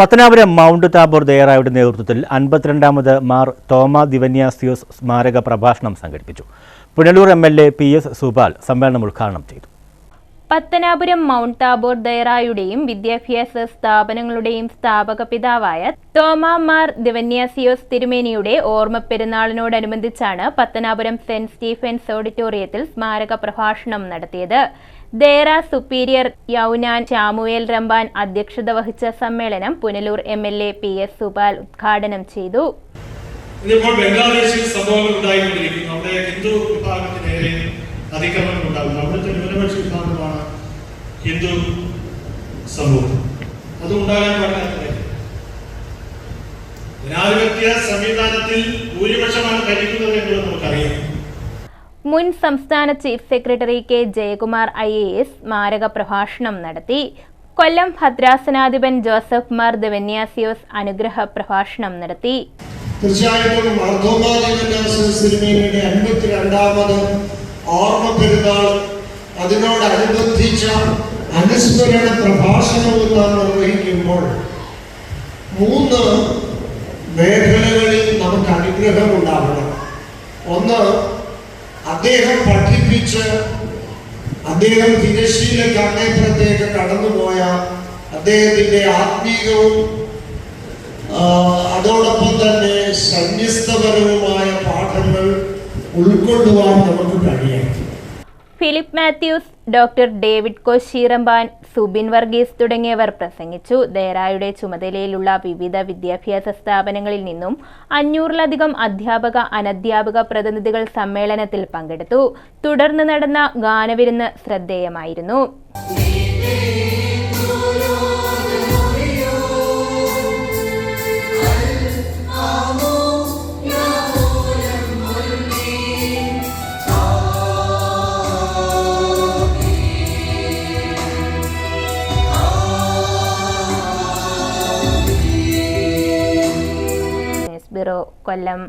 Pathanapuram Mount Tabor ദയറായുടെ നേതൃത്വത്തിൽ 52ാമത് മാർ തോമ ദിവന്യാസിയോസ് സ്മാരക പ്രഭാഷണം സംഘടിപ്പിച്ചു. പുനലൂർ എം.എൽ.എ. പി.എസ്. സുപാൽ സമ്മേളനം ഉദ്ഘാടനം ചെയ്തു. പത്തനാപുരം മൗണ്ട് താബോർ ദയറായുടെയും വിദ്യാഭ്യാസ സ്ഥാപനങ്ങളുടെയും സ്ഥാപക പിതാവായ തോമ മാർ ദിവന്യാസിയോസ് തിരുമേനിയുടെ ഓർമ്മ പെരുന്നാളിനോടനുബന്ധിച്ചാണ് പത്തനാപുരം സെന്റ് സ്റ്റീഫൻസ് ഓഡിറ്റോറിയത്തിൽ സ്മാരക പ്രഭാഷണം നടത്തിയത്. ദേറ സുപ്പീരിയർ യൗനാൻ ശാമുവേൽ റമ്പാൻ അധ്യക്ഷത വഹിച്ച സമ്മേളനം പുനലൂർ എം.എൽ.എ. പി.എസ്. സുപാൽ ഉദ്ഘാടനം ചെയ്തു. ഇപ്പോൾ ബംഗ്ലാദേശിൽ സംഭവങ്ങൾ ഉണ്ടായിക്കൊണ്ടിരിക്കുന്നു. അവിടെ ഹിന്ദു വിഭാഗത്തിനേറെ അതിക്രമങ്ങൾ ഉണ്ടാകുന്നു. അവിടുത്തെ ന്യൂനപക്ഷ വിഭാഗമാണ് ഹിന്ദു സമൂഹം. അത് ഉണ്ടാകാൻ പാടില്ല. ജനാധിപത്യ സംവിധാനത്തിൽ ഭൂരിപക്ഷമാണ് ഭരിക്കുന്നത് എന്നുള്ളത് നമുക്കറിയാം. മുൻ സംസ്ഥാന chief secretary K Jayakumar IAS സ്മാരക പ്രഭാഷണം നടത്തി. കൊല്ലം ഭദ്രാസനാധിപൻ ജോസഫ് മാർ ദിവന്യാസിയോസ് അനുഗ്രഹ പ്രഭാഷണം നടത്തി. തീർച്ചയായിട്ടും മാർത്തോമാ ദിവന്യാസിയോസ് തിരുമേനിയുടെ 52ാമത് ഓർമ്മ പെരുന്നാൾ അതിനോടനുബന്ധിച്ച അനുസ്മരണ പ്രഭാഷണവും നാം നിർവഹിക്കുമ്പോൾ 3 മേഖലകളിൽ നമുക്ക് അനുഗ്രഹം ഉണ്ടാവണം. ഒന്ന്, അദ്ദേഹം പഠിപ്പിച്ച് അദ്ദേഹം തിരശ്ശീലയ്ക്ക് അങ്ങേപ്പുറത്തേക്ക് കടന്നുപോയ അദ്ദേഹത്തിൻ്റെ ആത്മീയവും അതോടൊപ്പം തന്നെ സന്യസ്തപരവുമായ പാഠങ്ങൾ ഉൾക്കൊള്ളുവാൻ നമുക്ക് കഴിയണം. ഫിലിപ്പ് മാത്യൂസ്, ഡോക്ടർ ഡേവിഡ് കോശീറമ്പാൻ, സുബിൻ വർഗീസ് തുടങ്ങിയവർ പ്രസംഗിച്ചു. ദേറായുടെ ചുമതലയിലുള്ള വിവിധ വിദ്യാഭ്യാസ സ്ഥാപനങ്ങളിൽ നിന്നും 500-ലധികം അധ്യാപക അനധ്യാപക പ്രതിനിധികൾ സമ്മേളനത്തിൽ പങ്കെടുത്തു. തുടർന്ന് നടന്ന ഗാനവിരുന്ന് ശ്രദ്ധേയമായിരുന്നു. ബ്യൂറോ, കൊല്ലം.